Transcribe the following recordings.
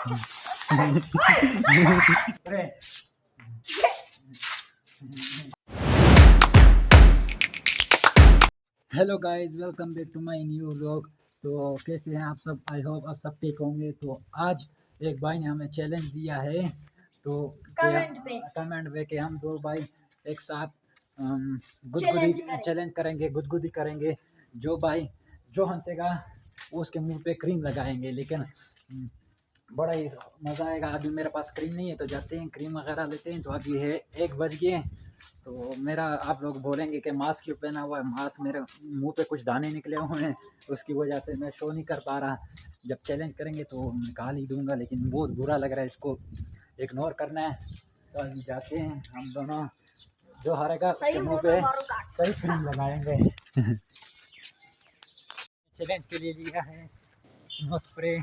Hello guys, welcome back to my new vlog. तो कैसे हैं आप सब? आई होप आप सब ठीक होंगे। तो आज एक भाई ने हमें चैलेंज दिया है, तो कमेंट पे कि हम दो भाई एक साथ गुदगुदी चैलेंज करेंगे, गुदगुदी करेंगे। जो भाई जो हंसेगा वो उसके मुंह पे क्रीम लगाएंगे। लेकिन बड़ा ही मज़ा आएगा। अभी मेरे पास क्रीम नहीं है, तो जाते हैं क्रीम वगैरह लेते हैं। तो अभी है 1 बज गए। तो मेरा आप लोग बोलेंगे कि मास्क क्यों पहना हुआ है? मास्क मेरे मुंह पे कुछ दाने निकले हुए हैं, उसकी वजह से मैं शो नहीं कर पा रहा। जब चैलेंज करेंगे तो निकाल ही दूंगा, लेकिन बहुत बुरा लग रहा है, इसको इग्नोर करना है। तो अभी जाते हैं हम दोनों, जो हारेगा उसके मुंह पे सही क्रीम लगाएंगे। चैलेंज के लिए लिया है स्नो स्प्रे।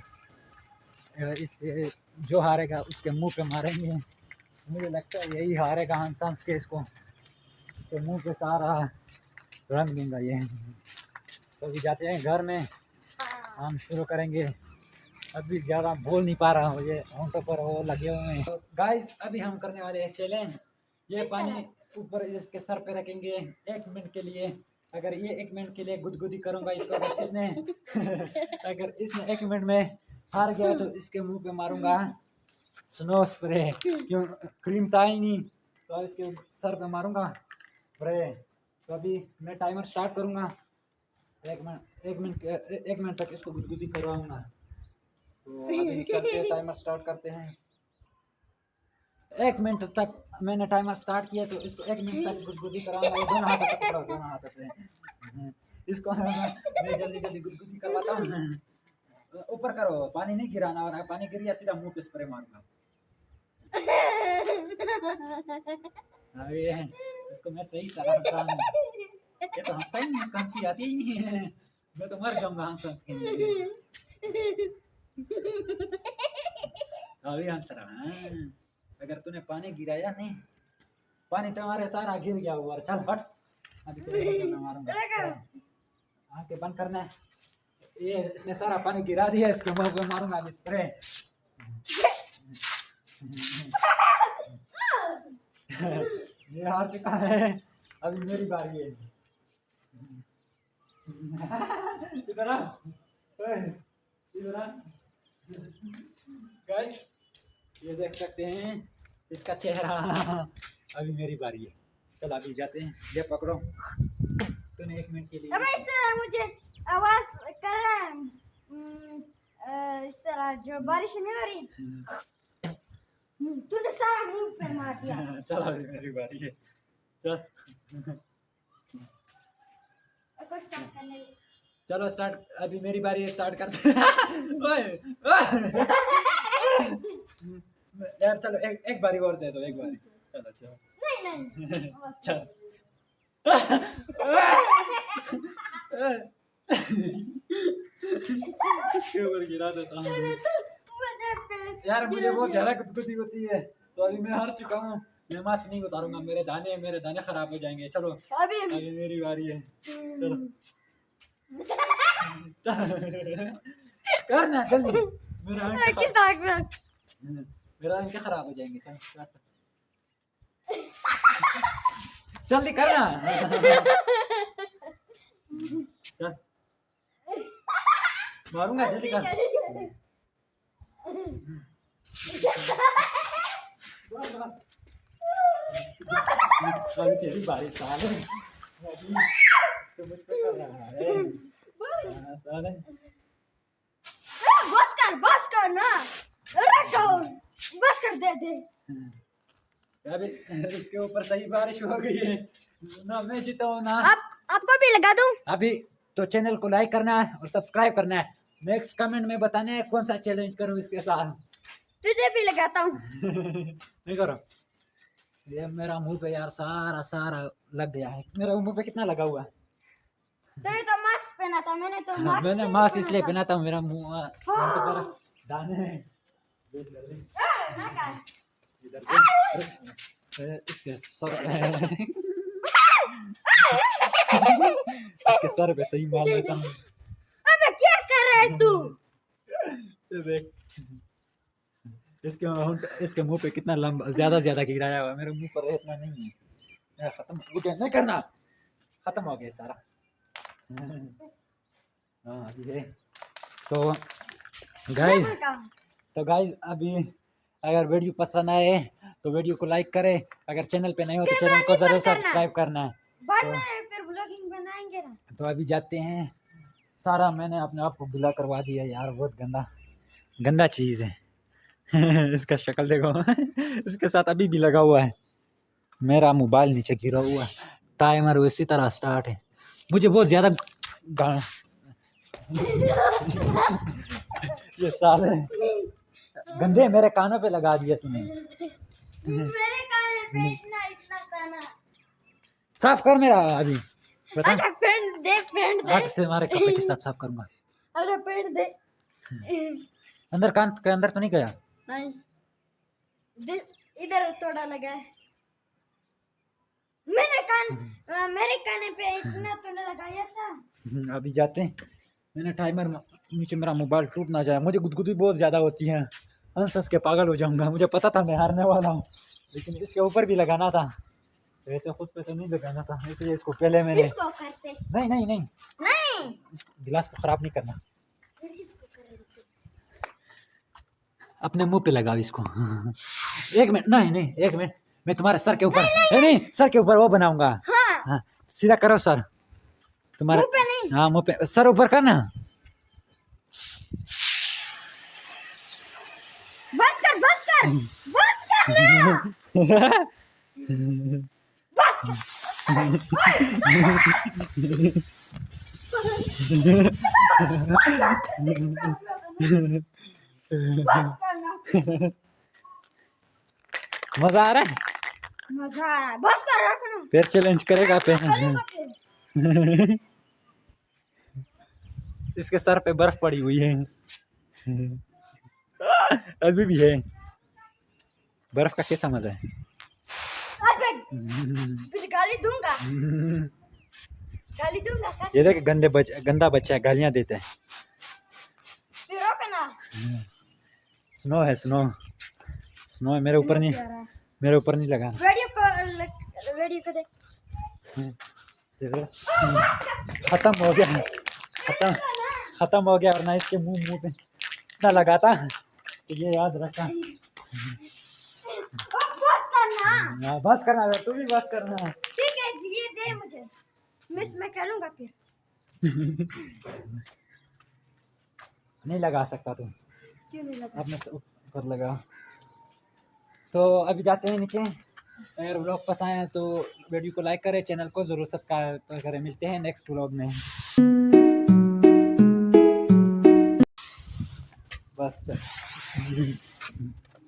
इससे जो हारेगा उसके मुंह पे मारेंगे। मुझे लगता है यही हारेगा हंस हंस के इसको, तो मुंह पे सारा रंग दूंगा ये। तो अभी जाते हैं घर में, हम शुरू करेंगे। अभी ज़्यादा बोल नहीं पा रहा हूँ, ये होंठों पर वो लगे हुए हैं। तो गाइस अभी हम करने वाले हैं चैलेंज। ये पानी ऊपर इसके सर पे रखेंगे 1 मिनट के लिए। अगर ये 1 मिनट के लिए गुदगुदी करूँगा इसको, अगर इसने अगर इसने 1 मिनट में हार गया तो इसके मुंह पे मारूंगा स्नो स्प्रे। क्यों, क्रीम था ही नहीं, तो इसके सर पे मारूंगा स्प्रे। तो अभी मैं टाइमर स्टार्ट करूंगा। 1 मिनट तक इसको गुदगुदी करवाऊंगा। तो अभी चलते हैं, टाइमर स्टार्ट करते हैं। 1 मिनट तक मैंने टाइमर स्टार्ट किया, तो इसको 1 मिनट तक गुदगुदी कराऊंगा। ये दोनों हाथों से पकड़ो, दोनों हाथों से इसको मैं जल्दी जल्दी गुदगुदी करवाता हूँ। ऊपर करो, पानी नहीं गिराना, और पानी गिर गया सीधा मुंह पे स्प्रे मारूंगा। अरे इसको मैं सही तरह हंसा हूँ। ये तो हंसता ही नहीं, इसको हंसी आती ही नहीं है। मैं तो मर जाऊंगा हंस हंस के। अभी हंस रहा है। अगर तूने पानी गिराया नहीं, पानी तुम्हारे सारा गिर गया ऊपर। चल हट, अभी तेरे मारूंगा। आंखें बंद करना है। ये इसने सारा पानी गिरा दिया, इसके मुंह पे मारूंगा अभी स्प्रे। ये हार चुका है, अभी मेरी बारी है। इधर आ, इधर आ। गाइस ये देख सकते हैं इसका चेहरा। अभी मेरी बारी है। चल अभी जाते हैं, ये पकड़ो। तूने 1 मिनट के लिए अबे इस तरह मुझे आवाज कर रहा है। इस तरह जो बारिश नहीं हो रही, तूने सारा मुंह पे मार दिया। चल अभी मेरी बारी है। चल चलो स्टार्ट, अभी मेरी बारी है, स्टार्ट करते हैं। ओए यार चलो एक बारी और दे दो, एक बारी। चलो चलो नहीं चल। इसके ऊपर गिरा देता हूँ। यार मुझे बहुत ज्यादा गुदगुदी होती है, तो अभी मैं हार चुका हूँ। मैं मास्क नहीं उतारूंगा, मेरे दाने खराब हो जाएंगे। चलो अभी मेरी बारी है। चलो करना जल्दी, मेरा अंक खराब हो जाएंगे। चल जल्दी करना। चल मारूंगा, जल्दी कर। अभी तेरी बारी साले, तो मुझ पे कर रहा है साले। बस कर ना, बस कर दे। अभी इसके ऊपर सही बारिश हो गई है ना, मैं जीता हूँ ना। आपको भी लगा दूं? अभी तो चैनल को लाइक करना है और सब्सक्राइब करना है। नेक्स्ट कमेंट में बताना है कौन सा चैलेंज करूँ इसके साथ। तुझे भी लगाता हूँ। नहीं करो। ये मेरा मुंह पे यार सारा लग गया है। मेरा मुंह पे कितना लगा हुआ है? तूने तो मास्क पहना था, मैंने तो मास्क मैंने मास्क इसलिए पहना था, मेरा मुंह पर दाने इसके सर इसके सर पे सही मार लेता हूँ। अबे क्या कर रहा है तू? ये देख इसके मुंह पे कितना लंबा ज्यादा गिराया हुआ है, मेरे मुंह पर इतना नहीं है। मेरा खत्म हो गया, नहीं करना, खत्म हो गया सारा। हाँ ये तो गाइस, अभी अगर वीडियो पसंद आए तो वीडियो को लाइक करें, अगर चैनल पे नहीं हो तो चैनल को जरूर सब्सक्राइब करना है। बाद में फिर व्लॉगिंग बनाएंगे ना। तो अभी जाते हैं। सारा मैंने अपने आप को गिला करवा दिया यार, बहुत गंदा चीज है। इसका शक्ल देखो। इसके साथ अभी भी लगा हुआ है। मेरा मोबाइल नीचे गिरा हुआ है, टाइमर उसी तरह स्टार्ट है। मुझे बहुत ज्यादा ये साले गंदे मेरे कानों पे लगा दिया तूने। मेरे कान पे इतना ताना। साफ कर मेरा अभी, बता। अच्छा पेंट दे आज तुम्हारे कपड़े के साथ साफ करूंगा। अच्छा पेंट दे। अंदर कान के अंदर तो नहीं गया? नहीं, इधर थोड़ा लगा है। मेरे कान पे इतना तूने लगाया था। अभी जाते हैं। मैंने टाइमर नीचे, मेरा मोबाइल टूट ना जाए। मुझे गुदगुदी बहुत ज्यादा होती है, हंस के पागल हो जाऊंगा। मुझे पता था मैं हारने वाला हूँ, लेकिन इसके ऊपर भी लगाना था। वैसे खुद पे तो नहीं लगाना था, इसलिए इसको पहले मैंने इसको करते। नहीं गिलास को खराब नहीं करना। फिर इसको करेंगे। अपने मुंह पे लगाओ इसको। एक मिनट, नहीं एक मिनट, मैं तुम्हारे सर के ऊपर नहीं सर के ऊपर वो बनाऊंगा। हाँ, सीधा करो सर तुम्हारे। मुंह पे नहीं। हाँ मुंह पे, सर ऊपर करना। बस कर ना। बस करना। मजा आ रहा है? मजा आ रहा है, बस कर रखना। फिर चैलेंज करेगा पे। इसके सर पे बर्फ पड़ी हुई है। अभी भी है। बर्फ का कैसा मजा है? फिर गाली दूंगा। ये देख, गंदा बच्चा है, गालियां देते हैं। फिर रोकना। स्नो है, स्नो है। मेरे ऊपर नहीं लगा। वीडियो को देख। खत्म हो गया, खत्म हो गया। और ना इसके मुंह पे इतना लगा था, तो ये याद रखा। बस करना, तू भी बस करना। ठीक है, ये दे मुझे, मैं इसमें करूंगा फिर। नहीं लगा सकता तू। क्यों नहीं लगा? अपने ऊपर लगा। तो अभी जाते हैं नीचे। अगर व्लॉग पसंद आए तो वीडियो को लाइक करें, चैनल को जरूर सब्सक्राइब करें। मिलते हैं नेक्स्ट व्लॉग में। बस चल।